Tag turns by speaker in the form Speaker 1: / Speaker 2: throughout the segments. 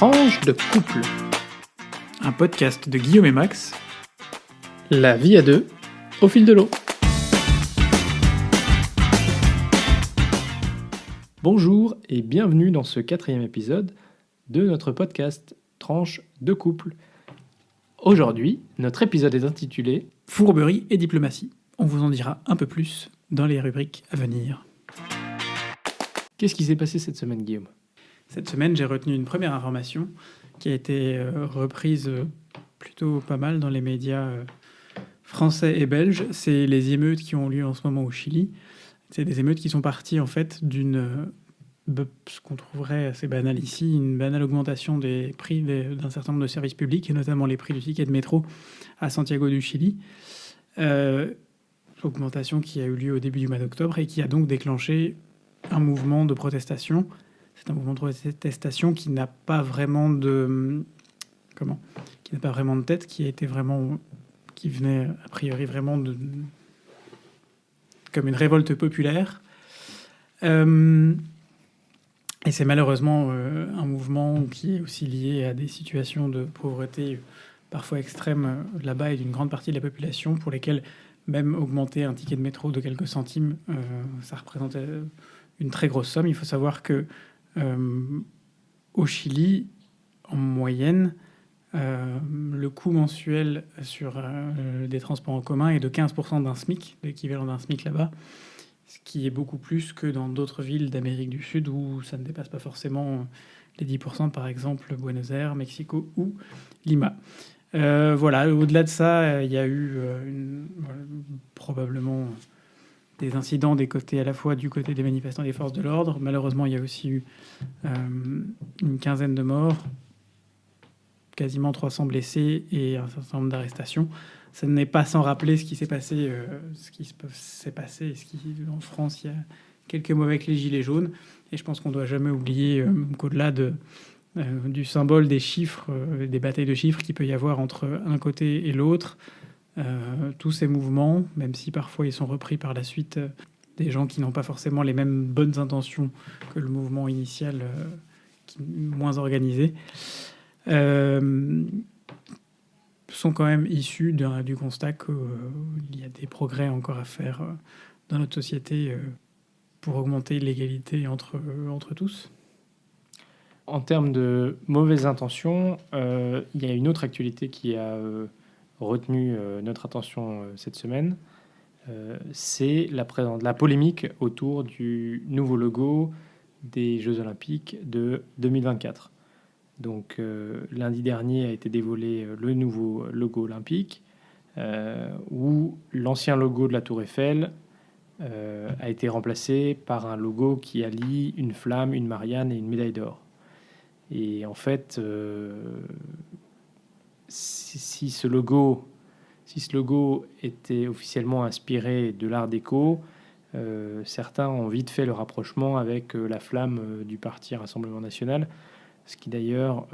Speaker 1: Tranche de couple, un podcast de Guillaume et Max. La vie à deux, au fil de l'eau. Bonjour et bienvenue dans ce 4e épisode de notre podcast Tranche de couple. Aujourd'hui, notre épisode est intitulé Fourberie et diplomatie. On vous en dira un peu plus dans les rubriques à venir. Qu'est-ce qui s'est passé cette semaine, Guillaume ? Cette semaine, j'ai retenu une première information qui a été reprise plutôt pas mal dans les médias français et belges. C'est les émeutes qui ont lieu en ce moment au Chili. C'est des émeutes qui sont parties en fait ce qu'on trouverait assez banal ici, une banale augmentation des prix d'un certain nombre de services publics, et notamment les prix du ticket de métro à Santiago du Chili. Augmentation qui a eu lieu au début du mois d'octobre et qui a donc déclenché un mouvement de protestation. C'est un mouvement de protestation qui n'a pas vraiment de tête, qui venait a priori vraiment comme une révolte populaire. Et c'est malheureusement un mouvement qui est aussi lié à des situations de pauvreté parfois extrêmes là-bas et d'une grande partie de la population pour lesquelles même augmenter un ticket de métro de quelques centimes, ça représente une très grosse somme. Il faut savoir que au Chili, en moyenne, le coût mensuel sur des transports en commun est de 15% d'un SMIC, l'équivalent d'un SMIC là-bas, ce qui est beaucoup plus que dans d'autres villes d'Amérique du Sud où ça ne dépasse pas forcément les 10%, par exemple Buenos Aires, Mexico ou Lima. Au-delà de ça, il y a eu probablement des incidents à la fois du côté des manifestants et des forces de l'ordre. Malheureusement, il y a aussi eu une quinzaine de morts, quasiment 300 blessés et un certain nombre d'arrestations. Ce n'est pas sans rappeler ce qui s'est passé, en France il y a quelques mois avec les Gilets jaunes. Et je pense qu'on ne doit jamais oublier qu'au-delà du symbole des chiffres, des batailles de chiffres qu'il peut y avoir entre un côté et l'autre, tous ces mouvements, même si parfois ils sont repris par la suite des gens qui n'ont pas forcément les mêmes bonnes intentions que le mouvement initial, qui est moins organisé, sont quand même issus du constat qu'il y a des progrès encore à faire dans notre société pour augmenter l'égalité entre tous.
Speaker 2: En termes de mauvaises intentions, il y a une autre actualité qui a retenu notre attention cette semaine. C'est la polémique autour du nouveau logo des Jeux Olympiques de 2024. Donc lundi dernier a été dévoilé le nouveau logo olympique, où l'ancien logo de la Tour Eiffel a été remplacé par un logo qui allie une flamme, une Marianne et une médaille d'or. Et en fait, si ce logo était officiellement inspiré de l'art déco, certains ont vite fait le rapprochement avec la flamme du parti Rassemblement National, ce qui d'ailleurs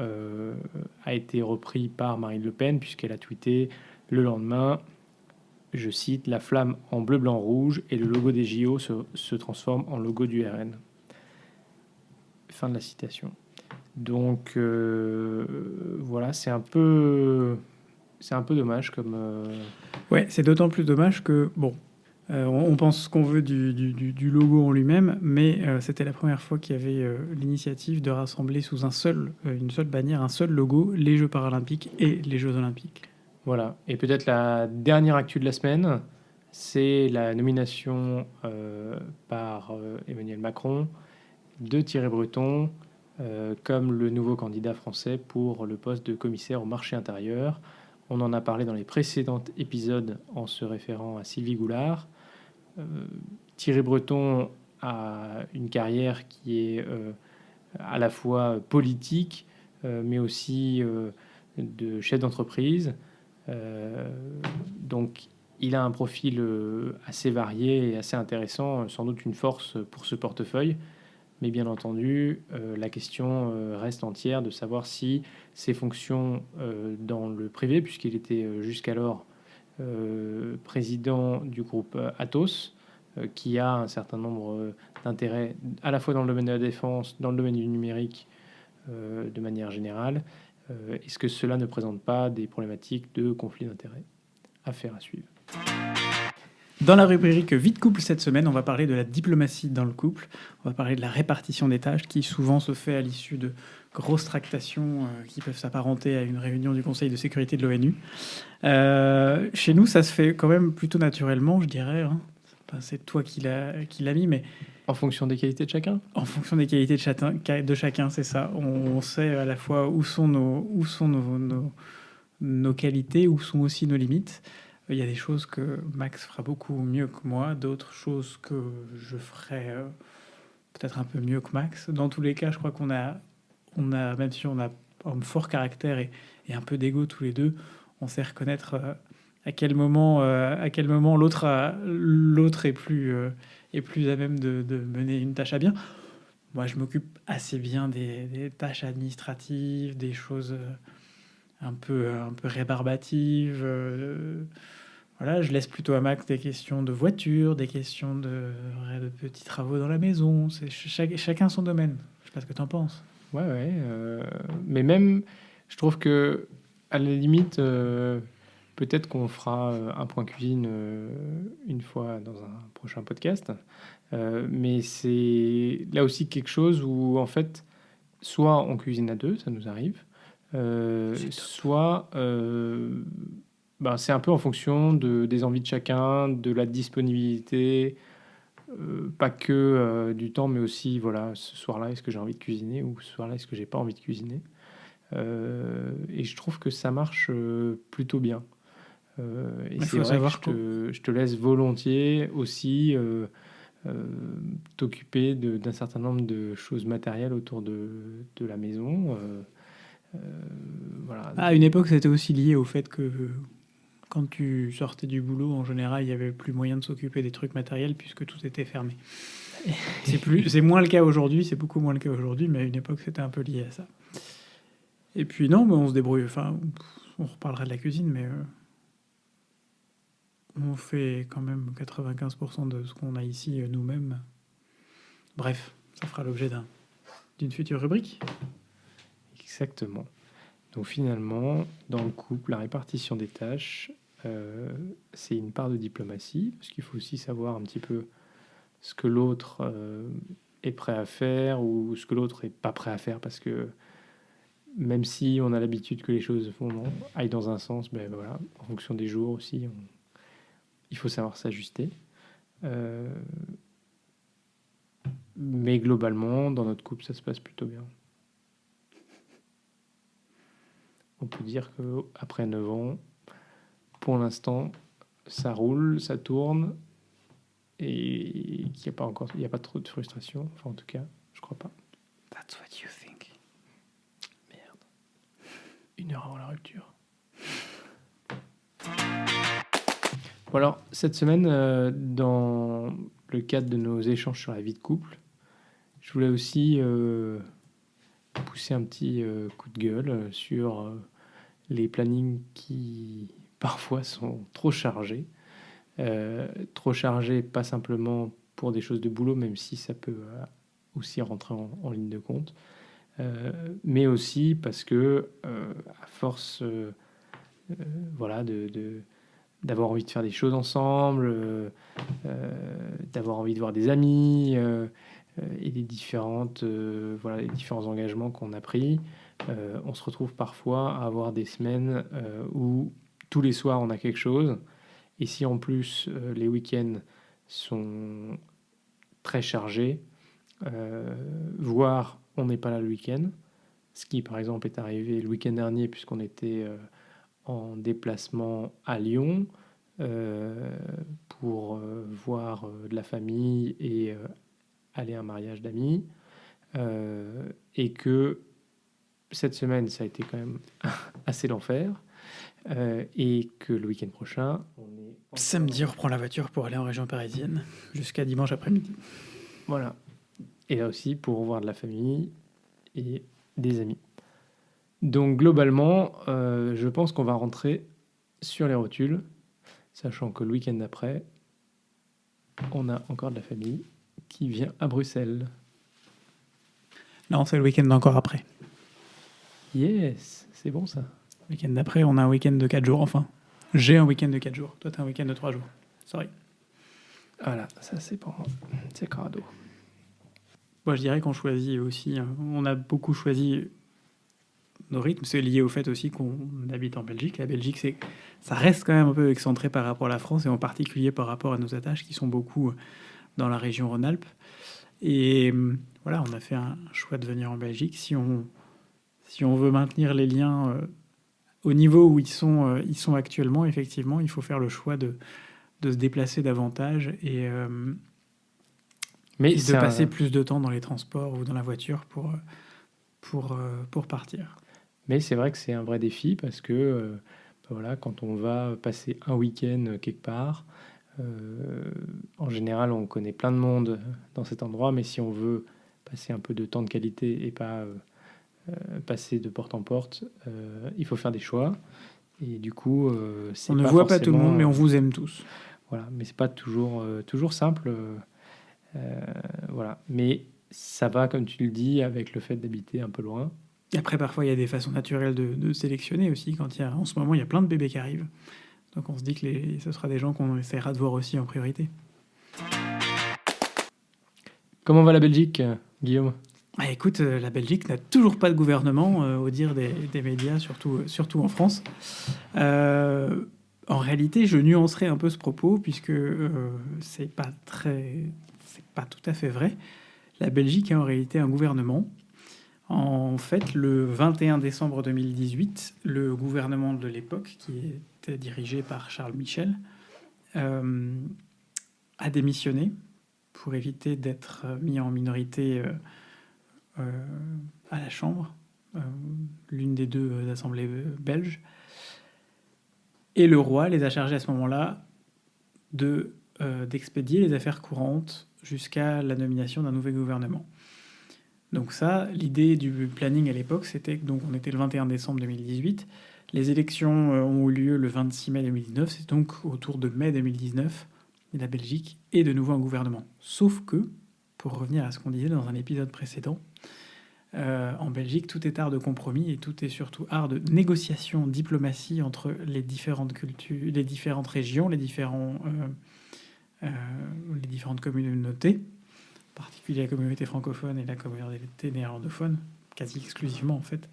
Speaker 2: a été repris par Marine Le Pen, puisqu'elle a tweeté le lendemain, je cite, « La flamme en bleu, blanc, rouge et le logo des JO se transforme en logo du RN ». Fin de la citation. Donc voilà, c'est un peu dommage comme...
Speaker 1: Ouais, c'est d'autant plus dommage que, on pense ce qu'on veut du logo en lui-même, mais c'était la première fois qu'il y avait l'initiative de rassembler sous une seule bannière, un seul logo, les Jeux paralympiques et les Jeux olympiques.
Speaker 2: Voilà, et peut-être la dernière actu de la semaine, c'est la nomination par Emmanuel Macron de Thierry Breton comme le nouveau candidat français pour le poste de commissaire au marché intérieur. On en a parlé dans les précédents épisodes en se référant à Sylvie Goulard. Thierry Breton a une carrière qui est à la fois politique, mais aussi de chef d'entreprise. Donc, il a un profil assez varié et assez intéressant, sans doute une force pour ce portefeuille. Mais bien entendu, la question reste entière de savoir si ses fonctions dans le privé, puisqu'il était jusqu'alors président du groupe Atos, qui a un certain nombre d'intérêts à la fois dans le domaine de la défense, dans le domaine du numérique, de manière générale. Est-ce que cela ne présente pas des problématiques de conflit d'intérêts? Affaire à suivre.
Speaker 3: Dans la rubrique Vie de couple cette semaine, on va parler de la diplomatie dans le couple. On va parler de la répartition des tâches qui souvent se fait à l'issue de grosses tractations qui peuvent s'apparenter à une réunion du Conseil de sécurité de l'ONU. Chez nous, ça se fait quand même plutôt naturellement, je dirais. Hein. C'est toi qui l'as mis, mais...
Speaker 2: En fonction des qualités de chacun?
Speaker 3: En fonction des qualités de chacun, c'est ça. On sait à la fois où sont nos qualités, où sont aussi nos limites. Il y a des choses que Max fera beaucoup mieux que moi, d'autres choses que je ferai peut-être un peu mieux que Max. Dans tous les cas, je crois qu'on a même si on a un fort caractère et un peu d'ego tous les deux, on sait reconnaître à quel moment l'autre est plus à même de mener une tâche à bien. Moi, je m'occupe assez bien des tâches administratives, des choses un peu rébarbatives. Voilà, je laisse plutôt à Max des questions de voiture, des questions de petits travaux dans la maison. C'est chacun son domaine. Je sais pas ce que tu en penses.
Speaker 2: Ouais. Mais même, je trouve que à la limite, peut-être qu'on fera un point cuisine une fois dans un prochain podcast. Mais c'est là aussi quelque chose où, en fait, soit on cuisine à deux, ça nous arrive, soit c'est un peu en fonction des envies de chacun, de la disponibilité, pas que du temps, mais aussi, voilà, ce soir-là, est-ce que j'ai envie de cuisiner ou ce soir-là, est-ce que j'ai pas envie de cuisiner. Et je trouve que ça marche plutôt bien. Et c'est vrai que je te laisse volontiers aussi t'occuper d'un certain nombre de choses matérielles autour de la maison. Voilà.
Speaker 3: À une époque, c'était aussi lié au fait que quand tu sortais du boulot, en général, il n'y avait plus moyen de s'occuper des trucs matériels puisque tout était fermé. C'est moins le cas aujourd'hui, c'est beaucoup moins le cas aujourd'hui, mais à une époque, c'était un peu lié à ça. Et puis non, mais on se débrouille. Enfin, on reparlera de la cuisine, mais on fait quand même 95% de ce qu'on a ici nous-mêmes. Bref, ça fera l'objet d'une future rubrique.
Speaker 2: Exactement. Donc finalement, dans le couple, la répartition des tâches, c'est une part de diplomatie, parce qu'il faut aussi savoir un petit peu ce que l'autre est prêt à faire ou ce que l'autre n'est pas prêt à faire, parce que même si on a l'habitude que les choses aillent dans un sens, ben voilà, en fonction des jours aussi, il faut savoir s'ajuster. Mais globalement, dans notre couple, ça se passe plutôt bien. On peut dire qu'après 9 ans, pour l'instant, ça roule, ça tourne, et qu'il n'y a pas trop de frustration. Enfin, en tout cas, je crois pas.
Speaker 3: That's what you think.
Speaker 2: Merde. 1 heure avant la rupture. Bon alors, cette semaine, dans le cadre de nos échanges sur la vie de couple, je voulais aussi pousser un petit coup de gueule sur les plannings qui parfois sont trop chargés. Trop chargés, pas simplement pour des choses de boulot, même si ça peut aussi rentrer en ligne de compte, mais aussi parce que à force voilà, d'avoir envie de faire des choses ensemble, d'avoir envie de voir des amis et les différents engagements qu'on a pris, on se retrouve parfois à avoir des semaines où tous les soirs on a quelque chose, et si en plus les week-ends sont très chargés, voire on n'est pas là le week-end, ce qui par exemple est arrivé le week-end dernier puisqu'on était en déplacement à Lyon pour voir de la famille et aller à un mariage d'amis, et que cette semaine ça a été quand même assez l'enfer, et que le week-end prochain
Speaker 3: samedi on reprend la voiture pour aller en région parisienne jusqu'à dimanche après-midi.
Speaker 2: Voilà, et là aussi pour voir de la famille et des amis. Donc globalement, je pense qu'on va rentrer sur les rotules, sachant que le week-end d'après, on a encore de la famille qui vient à Bruxelles.
Speaker 3: Non, c'est le week-end d'encore après.
Speaker 2: Yes, c'est bon ça.
Speaker 3: Le week-end d'après, on a un week-end de 4 jours. Enfin, j'ai un week-end de 4 jours. Toi, t'as un week-end de 3 jours. Sorry.
Speaker 2: Voilà, ça c'est pour c'est crado.
Speaker 3: Moi, je dirais qu'on choisit aussi... on a beaucoup choisi nos rythmes. C'est lié au fait aussi qu'on habite en Belgique. La Belgique, ça reste quand même un peu excentré par rapport à la France, et en particulier par rapport à nos attaches qui sont beaucoup dans la région Rhône-Alpes. Et voilà, on a fait un choix de venir en Belgique. Si on veut maintenir les liens au niveau où ils sont actuellement, effectivement, il faut faire le choix de se déplacer davantage et de passer plus de temps dans les transports ou dans la voiture pour partir.
Speaker 2: Mais c'est vrai que c'est un vrai défi parce que voilà, quand on va passer un week-end quelque part, en général, on connaît plein de monde dans cet endroit, mais si on veut passer un peu de temps de qualité et pas passer de porte en porte, il faut faire des choix. Et du coup,
Speaker 3: on ne voit pas tout le monde, mais on vous aime tous.
Speaker 2: Voilà, mais c'est pas toujours simple. Voilà, mais ça va, comme tu le dis, avec le fait d'habiter un peu loin.
Speaker 3: Et après, parfois, il y a des façons naturelles de sélectionner aussi. En ce moment, il y a plein de bébés qui arrivent. Donc on se dit que ce sera des gens qu'on essaiera de voir aussi en priorité.
Speaker 2: Comment va la Belgique, Guillaume ?
Speaker 3: Écoute, la Belgique n'a toujours pas de gouvernement, au dire des médias, surtout en France. En réalité, je nuancerai un peu ce propos, puisque c'est pas tout à fait vrai. La Belgique a en réalité un gouvernement. En fait, le 21 décembre 2018, le gouvernement de l'époque, qui était dirigé par Charles Michel, a démissionné pour éviter d'être mis en minorité à la Chambre, l'une des deux assemblées belges. Et le roi les a chargés à ce moment-là d'expédier les affaires courantes jusqu'à la nomination d'un nouveau gouvernement. Donc ça, l'idée du planning à l'époque, c'était que on était le 21 décembre 2018. Les élections ont eu lieu le 26 mai 2019. C'est donc autour de mai 2019, et la Belgique est de nouveau un gouvernement. Sauf que, pour revenir à ce qu'on disait dans un épisode précédent, en Belgique, tout est art de compromis et tout est surtout art de négociation, diplomatie entre les différentes cultures, les différentes régions, les différentes communautés, en particulier la communauté francophone et la communauté néerlandophone, quasi exclusivement en fait.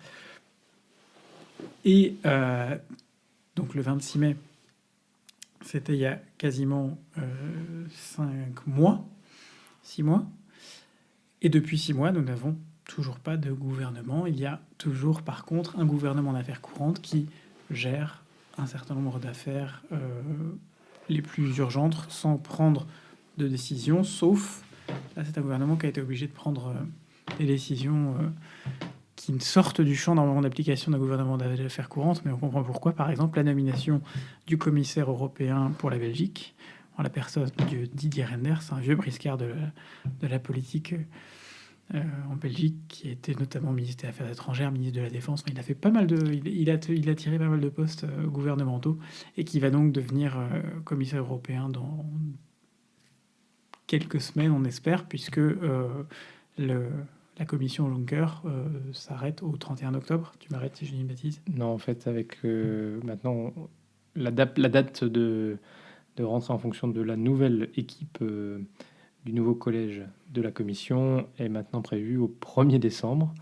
Speaker 3: Et donc le 26 mai, c'était il y a quasiment 6 mois. Et depuis 6 mois, nous n'avons toujours pas de gouvernement. Il y a toujours, par contre, un gouvernement d'affaires courantes qui gère un certain nombre d'affaires les plus urgentes sans prendre de décision, sauf... Là, c'est un gouvernement qui a été obligé de prendre des décisions qui sortent du champ normalement d'application d'un gouvernement d'affaires courantes, mais on comprend pourquoi. Par exemple, la nomination du commissaire européen pour la Belgique, en la personne de Didier Reynders, un vieux briscard de la politique en Belgique, qui a été notamment ministre des Affaires étrangères, ministre de la Défense. Il a fait pas mal il a tiré pas mal de postes gouvernementaux, et qui va donc devenir commissaire européen dans quelques semaines, on espère, puisque la commission Juncker s'arrête au 31 octobre. Tu m'arrêtes si je dis une bêtise?
Speaker 2: Non, en fait, avec maintenant la date de rentrer en fonction de la nouvelle équipe du nouveau collège de la commission est maintenant prévue au 1er décembre.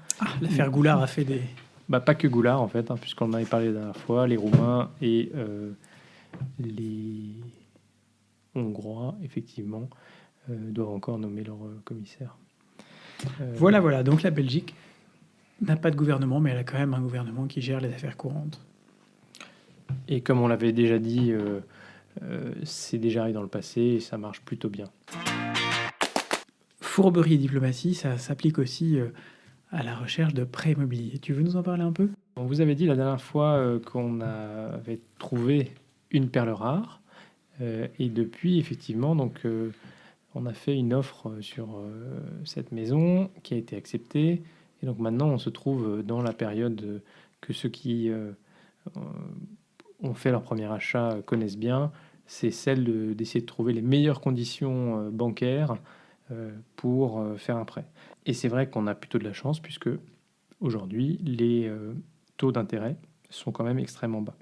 Speaker 3: L'affaire Goulard a fait des...
Speaker 2: Pas que Goulard, en fait, puisqu'on en avait parlé la dernière fois, les Roumains et les Hongrois, effectivement, doivent encore nommer leur commissaire.
Speaker 3: Voilà. Donc la Belgique n'a pas de gouvernement, mais elle a quand même un gouvernement qui gère les affaires courantes.
Speaker 2: Et comme on l'avait déjà dit, c'est déjà arrivé dans le passé et ça marche plutôt bien.
Speaker 3: Fourberie et diplomatie, ça s'applique aussi à la recherche de prêts immobiliers. Tu veux nous en parler un peu?
Speaker 2: On vous avait dit la dernière fois qu'on avait trouvé une perle rare. Et depuis, effectivement, donc, on a fait une offre sur cette maison qui a été acceptée. Et donc maintenant, on se trouve dans la période que ceux qui ont fait leur premier achat connaissent bien. C'est celle d'essayer de trouver les meilleures conditions bancaires pour faire un prêt. Et c'est vrai qu'on a plutôt de la chance puisque aujourd'hui, les taux d'intérêt sont quand même extrêmement bas.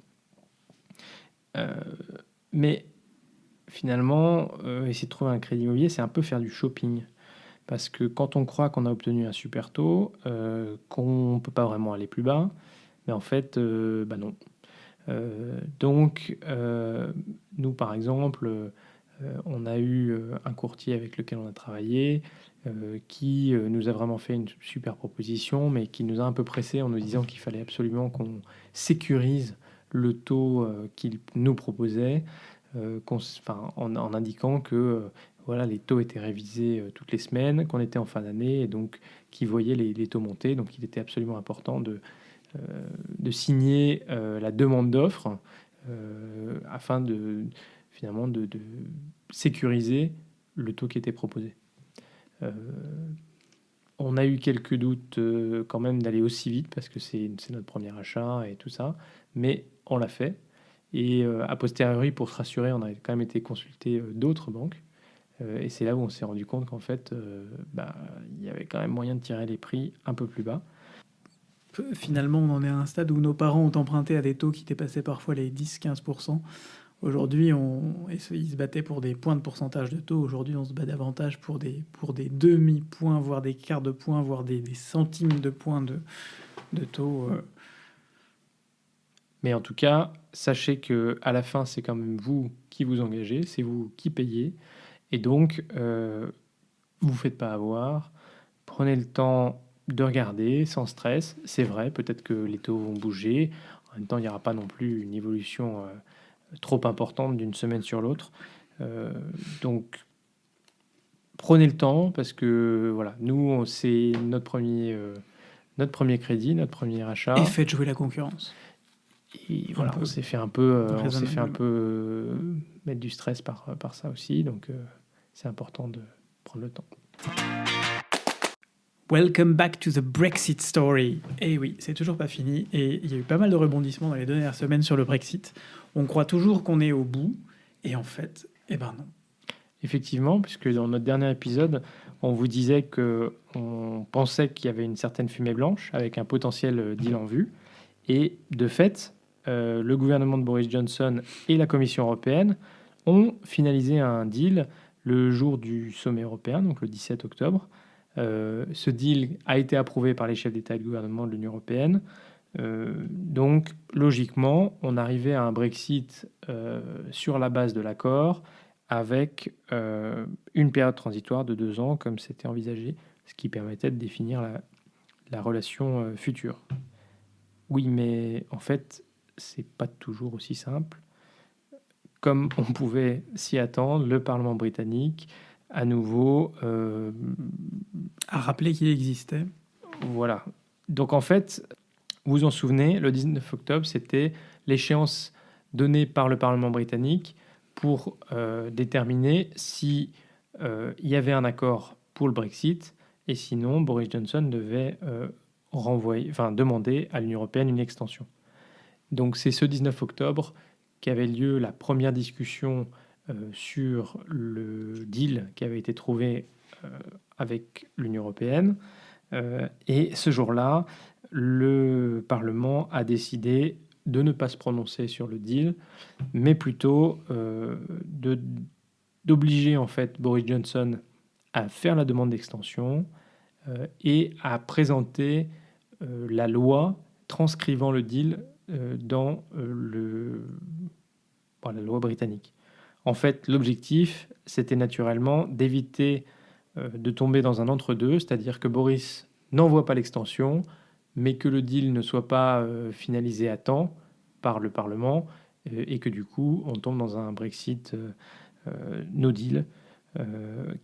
Speaker 2: Mais finalement, essayer de trouver un crédit immobilier, c'est un peu faire du shopping. Parce que quand on croit qu'on a obtenu un super taux, qu'on ne peut pas vraiment aller plus bas, mais en fait, non. Donc, nous, par exemple, on a eu un courtier avec lequel on a travaillé qui nous a vraiment fait une super proposition, mais qui nous a un peu pressé en nous disant qu'il fallait absolument qu'on sécurise le taux qu'il nous proposait, en indiquant que voilà, les taux étaient révisés toutes les semaines, qu'on était en fin d'année, et donc qu'il voyait les taux monter. Donc il était absolument important de signer la demande d'offre afin finalement de sécuriser le taux qui était proposé. On a eu quelques doutes quand même d'aller aussi vite parce que c'est notre premier achat et tout ça, mais on l'a fait. Et a posteriori, pour se rassurer, on a quand même été consulter d'autres banques. Et c'est là où on s'est rendu compte qu'en fait, il y avait quand même moyen de tirer les prix un peu plus bas.
Speaker 3: Finalement, on en est à un stade où nos parents ont emprunté à des taux qui dépassaient parfois les 10-15%. Aujourd'hui, ils se battaient pour des points de pourcentage de taux. Aujourd'hui, on se bat davantage pour des demi-points, voire des quarts de points, voire des centimes de points de taux.
Speaker 2: Mais en tout cas, sachez que à la fin, c'est quand même vous qui vous engagez, c'est vous qui payez. Et donc, vous ne vous faites pas avoir. Prenez le temps de regarder sans stress. C'est vrai, peut-être que les taux vont bouger. En même temps, il n'y aura pas non plus une évolution trop importante d'une semaine sur l'autre. Donc, prenez le temps parce que voilà, nous, c'est notre premier crédit, notre premier achat.
Speaker 3: Et faites jouer la concurrence.
Speaker 2: Et voilà, on s'est fait un peu, mettre du stress par ça aussi. Donc, c'est important de prendre le temps.
Speaker 3: Welcome back to the Brexit story. Et oui, c'est toujours pas fini. Et il y a eu pas mal de rebondissements dans les dernières semaines sur le Brexit. On croit toujours qu'on est au bout. Et en fait, non.
Speaker 2: Effectivement, puisque dans notre dernier épisode, on vous disait qu'on pensait qu'il y avait une certaine fumée blanche avec un potentiel deal en vue. Et de fait, le gouvernement de Boris Johnson et la Commission européenne ont finalisé un deal le jour du sommet européen, donc le 17 octobre. Ce deal a été approuvé par les chefs d'État et de gouvernement de l'Union européenne. Donc, logiquement, on arrivait à un Brexit sur la base de l'accord avec une période transitoire de 2 ans, comme c'était envisagé, ce qui permettait de définir la relation future. Oui, mais en fait, c'est pas toujours aussi simple. Comme on pouvait s'y attendre, le Parlement britannique, à nouveau,
Speaker 3: a rappelé qu'il existait.
Speaker 2: Voilà. Donc en fait, vous vous en souvenez, le 19 octobre, c'était l'échéance donnée par le Parlement britannique pour déterminer si il y avait un accord pour le Brexit, et sinon Boris Johnson devait demander à l'Union européenne une extension. Donc c'est ce 19 octobre qu'avait lieu la première discussion sur le deal qui avait été trouvé avec l'Union européenne. Et ce jour-là, le Parlement a décidé de ne pas se prononcer sur le deal, mais plutôt d'obliger en fait Boris Johnson à faire la demande d'extension et à présenter la loi transcrivant le deal dans la loi britannique. En fait, l'objectif, c'était naturellement d'éviter de tomber dans un entre-deux, c'est-à-dire que Boris n'envoie pas l'extension, mais que le deal ne soit pas finalisé à temps par le Parlement, et que du coup, on tombe dans un Brexit no deal,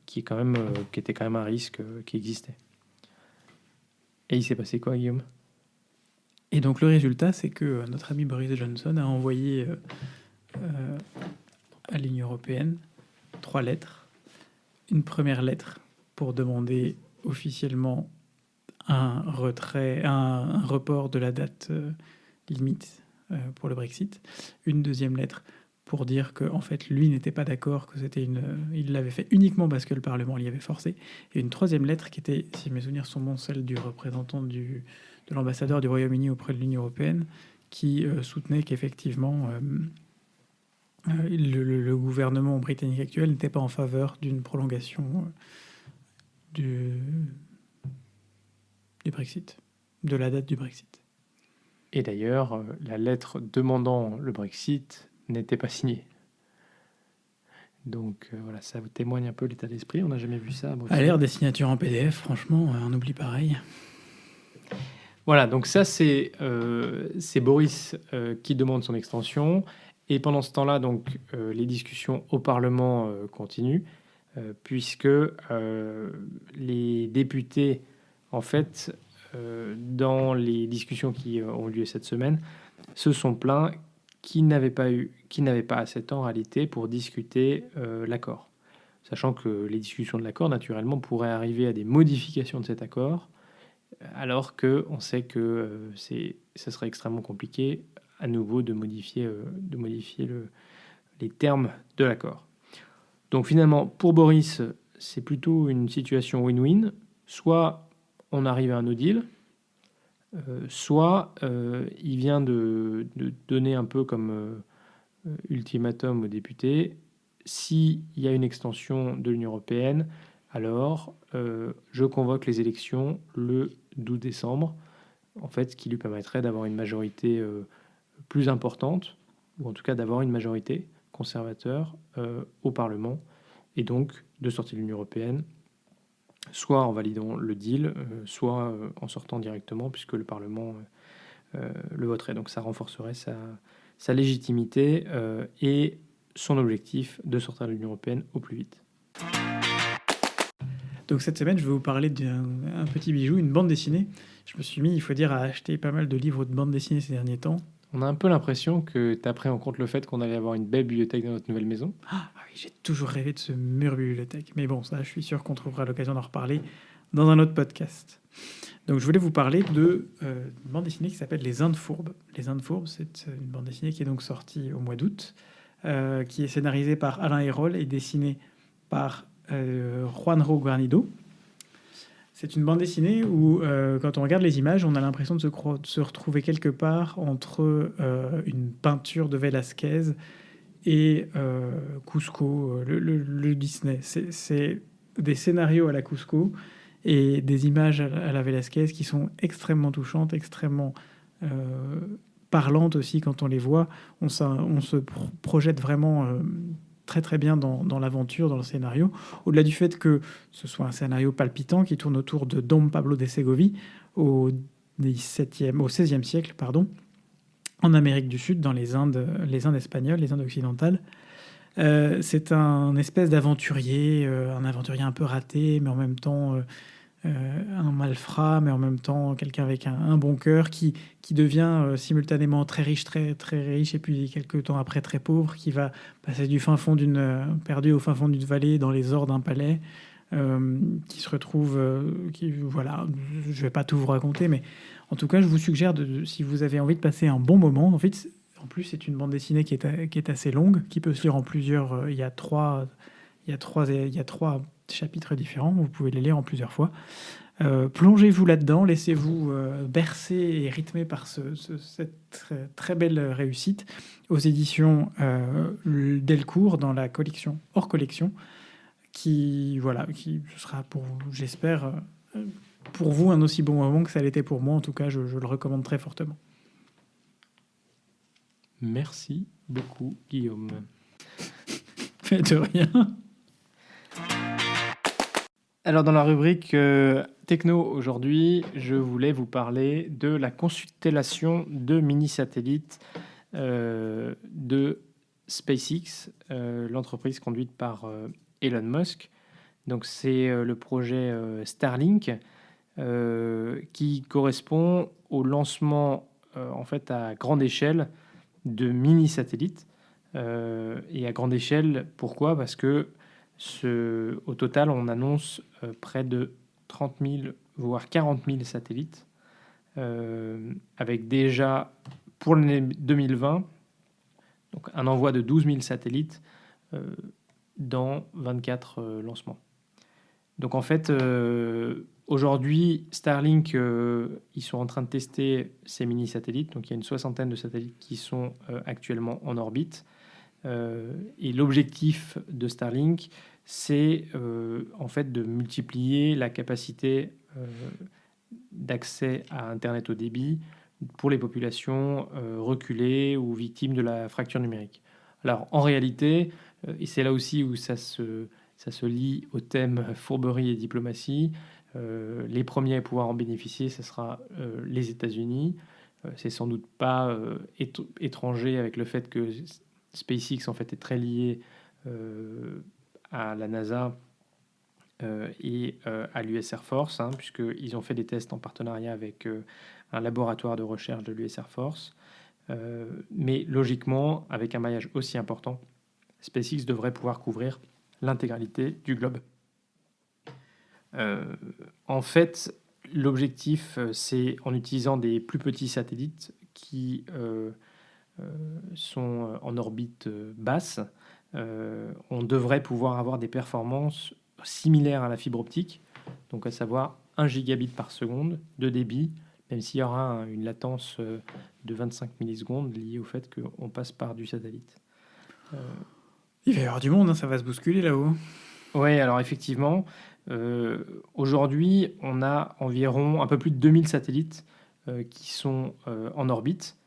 Speaker 2: qui était quand même un risque qui existait. Et il s'est passé quoi, Guillaume ?
Speaker 3: Et donc le résultat, c'est que notre ami Boris Johnson a envoyé à l'Union européenne 3 lettres. Une première lettre pour demander officiellement un report de la date limite pour le Brexit. Une deuxième lettre pour dire que en fait lui n'était pas d'accord, que il l'avait fait uniquement parce que le Parlement l'y avait forcé. Et une troisième lettre qui était, si mes souvenirs sont bons, celle du représentant de l'ambassadeur du Royaume-Uni auprès de l'Union européenne, qui soutenait qu'effectivement le gouvernement britannique actuel n'était pas en faveur d'une prolongation du Brexit, de la date du Brexit.
Speaker 2: Et d'ailleurs, la lettre demandant le Brexit n'était pas signée. Donc voilà, ça vous témoigne un peu l'état d'esprit. On n'a jamais vu ça à Bruxelles.
Speaker 3: À l'ère des signatures en PDF, franchement, on oublie pareil.
Speaker 2: Voilà, donc ça c'est Boris qui demande son extension. Et pendant ce temps-là, donc les discussions au Parlement continuent, puisque les députés, en fait, dans les discussions qui ont lieu cette semaine, se sont plaints qu'ils n'avaient pas assez de temps en réalité pour discuter l'accord. Sachant que les discussions de l'accord, naturellement, pourraient arriver à des modifications de cet accord, alors qu'on sait que ce serait extrêmement compliqué à nouveau de modifier les termes de l'accord. Donc finalement, pour Boris, c'est plutôt une situation win-win. Soit on arrive à un no deal, soit il vient de donner un peu comme ultimatum aux députés, s'il y a une extension de l'Union européenne, alors je convoque les élections le 12 décembre, en fait, ce qui lui permettrait d'avoir une majorité plus importante, ou en tout cas d'avoir une majorité conservateur au Parlement, et donc de sortir de l'Union européenne, soit en validant le deal, soit en sortant directement, puisque le Parlement le voterait. Donc ça renforcerait sa légitimité et son objectif de sortir de l'Union européenne au plus vite.
Speaker 3: Donc cette semaine, je vais vous parler d'un petit bijou, une bande dessinée. Je me suis mis, il faut dire, à acheter pas mal de livres de bande dessinée ces derniers temps.
Speaker 2: On a un peu l'impression que tu as pris en compte le fait qu'on allait avoir une belle bibliothèque dans notre nouvelle maison.
Speaker 3: Ah oui, j'ai toujours rêvé de ce mur bibliothèque. Mais bon, ça, je suis sûr qu'on trouvera l'occasion d'en reparler dans un autre podcast. Donc je voulais vous parler de une bande dessinée qui s'appelle Les Indes Fourbes. Les Indes Fourbes, c'est une bande dessinée qui est donc sortie au mois d'août, qui est scénarisée par Alain Hérol et dessinée par Juanjo Guarnido. C'est une bande dessinée où, quand on regarde les images, on a l'impression de se retrouver quelque part entre une peinture de Velázquez et Cusco, le Disney. C'est des scénarios à la Cusco et des images à la Velázquez qui sont extrêmement touchantes, extrêmement parlantes aussi quand on les voit. On se projette vraiment très très bien dans l'aventure, dans le scénario. Au-delà du fait que ce soit un scénario palpitant qui tourne autour de Dom Pablo de Ségovie au XVIe siècle, en Amérique du Sud, dans les Indes espagnoles, les Indes occidentales. C'est un espèce d'aventurier, un aventurier un peu raté, mais en même temps un malfrat, mais en même temps quelqu'un avec un bon cœur qui devient simultanément très riche, très, très riche, et puis quelques temps après très pauvre, qui va passer du fin fond perdu au fin fond d'une vallée dans les ors d'un palais, qui se retrouve, voilà, je vais pas tout vous raconter, mais en tout cas, je vous suggère, si vous avez envie de passer un bon moment, en fait, en plus, c'est une bande dessinée qui est assez longue, qui peut se lire en plusieurs. Il y a trois chapitres différents. Vous pouvez les lire en plusieurs fois. Plongez-vous là-dedans, laissez-vous bercer et rythmer par cette très, très belle réussite aux éditions Delcourt dans la collection hors collection, qui sera pour vous, j'espère, pour vous un aussi bon moment que ça l'était pour moi. En tout cas, je le recommande très fortement.
Speaker 2: Merci beaucoup, Guillaume.
Speaker 3: De rien.
Speaker 2: Alors, dans la rubrique techno aujourd'hui, je voulais vous parler de la constellation de mini-satellites de SpaceX, l'entreprise conduite par Elon Musk. Donc, c'est le projet Starlink qui correspond au lancement en fait à grande échelle de mini-satellites. Et à grande échelle, pourquoi ? Parce que au total, on annonce près de 30 000, voire 40 000 satellites, avec déjà, pour l'année 2020, Donc un envoi de 12 000 satellites dans 24 lancements. Donc en fait, aujourd'hui, Starlink, ils sont en train de tester ces mini-satellites. Donc il y a une 60aine de satellites qui sont actuellement en orbite. Et l'objectif de Starlink, c'est en fait de multiplier la capacité d'accès à Internet haut débit pour les populations reculées ou victimes de la fracture numérique. Alors en réalité, et c'est là aussi où ça se lie au thème fourberie et diplomatie, les premiers à pouvoir en bénéficier, ce sera les États-Unis. C'est sans doute pas étranger avec le fait que SpaceX en fait est très lié à la NASA et à l'US Air Force, puisqu'ils ont fait des tests en partenariat avec un laboratoire de recherche de l'US Air Force. Mais logiquement, avec un maillage aussi important, SpaceX devrait pouvoir couvrir l'intégralité du globe. En fait, l'objectif, c'est en utilisant des plus petits satellites qui sont en orbite basse, on devrait pouvoir avoir des performances similaires à la fibre optique, donc à savoir 1 gigabit par seconde de débit, même s'il y aura une latence de 25 millisecondes liée au fait qu'on passe par du satellite.
Speaker 3: Il va y avoir du monde, ça va se bousculer là-haut.
Speaker 2: Oui, alors effectivement, aujourd'hui, on a environ un peu plus de 2000 satellites qui sont en orbite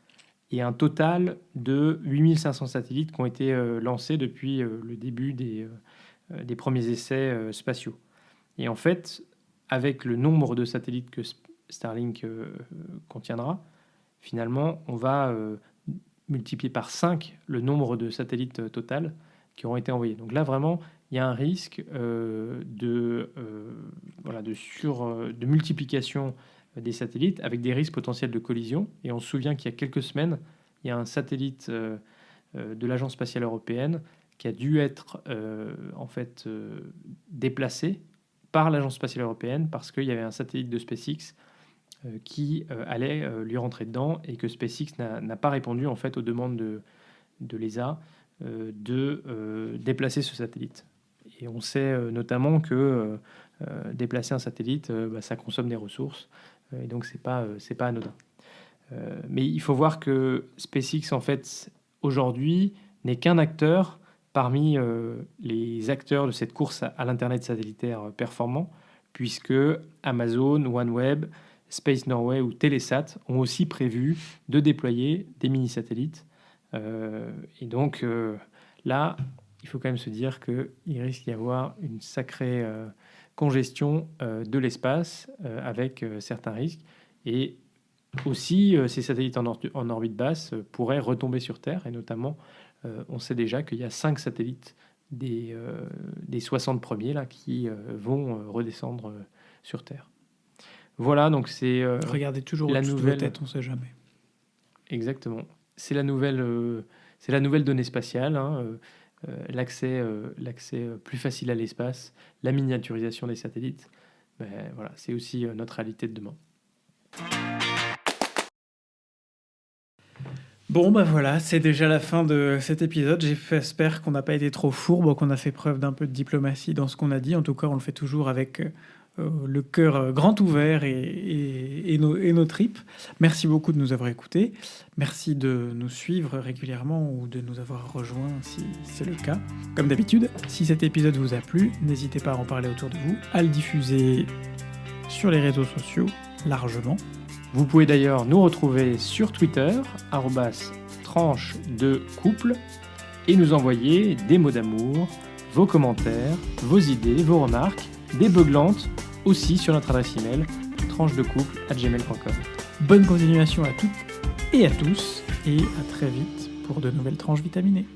Speaker 2: et un total de 8500 satellites qui ont été lancés depuis le début des premiers essais spatiaux. Et en fait, avec le nombre de satellites que Starlink contiendra, finalement, on va multiplier par 5 le nombre de satellites total qui auront été envoyés. Donc là, vraiment, il y a un risque de multiplication des satellites avec des risques potentiels de collision. Et on se souvient qu'il y a quelques semaines, il y a un satellite de l'Agence spatiale européenne qui a dû être déplacé par l'Agence spatiale européenne parce qu'il y avait un satellite de SpaceX qui allait lui rentrer dedans et que SpaceX n'a pas répondu en fait aux demandes de l'ESA de déplacer ce satellite. Et on sait notamment que déplacer un satellite, ça consomme des ressources et donc c'est pas anodin. Mais il faut voir que SpaceX en fait aujourd'hui n'est qu'un acteur parmi les acteurs de cette course à l'Internet satellitaire performant, puisque Amazon, OneWeb, Space Norway ou Telesat ont aussi prévu de déployer des mini-satellites. Et donc là, il faut quand même se dire qu'il risque d'y avoir une sacrée congestion de l'espace avec certains risques. Et aussi, ces satellites en orbite basse pourraient retomber sur Terre, et notamment, on sait déjà qu'il y a 5 satellites des 60 premiers là, qui vont redescendre sur Terre. Voilà, donc c'est
Speaker 3: regardez toujours
Speaker 2: la nouvelle
Speaker 3: tête, on ne sait jamais.
Speaker 2: Exactement. C'est la nouvelle donnée spatiale, l'accès plus facile à l'espace, la miniaturisation des satellites. Voilà, c'est aussi notre réalité de demain.
Speaker 3: Bon, voilà, c'est déjà la fin de cet épisode. J'espère qu'on n'a pas été trop fourbe, qu'on a fait preuve d'un peu de diplomatie dans ce qu'on a dit. En tout cas, on le fait toujours avec le cœur grand ouvert et nos tripes. Merci beaucoup de nous avoir écoutés. Merci de nous suivre régulièrement ou de nous avoir rejoints si c'est le cas. Comme d'habitude, si cet épisode vous a plu, n'hésitez pas à en parler autour de vous, à le diffuser sur les réseaux sociaux largement.
Speaker 2: Vous pouvez d'ailleurs nous retrouver sur Twitter, @tranche de couple, et nous envoyer des mots d'amour, vos commentaires, vos idées, vos remarques, des beuglantes, aussi sur notre adresse email tranchedecouple@gmail.com.
Speaker 3: Bonne continuation à toutes et à tous, et à très vite pour de nouvelles tranches vitaminées.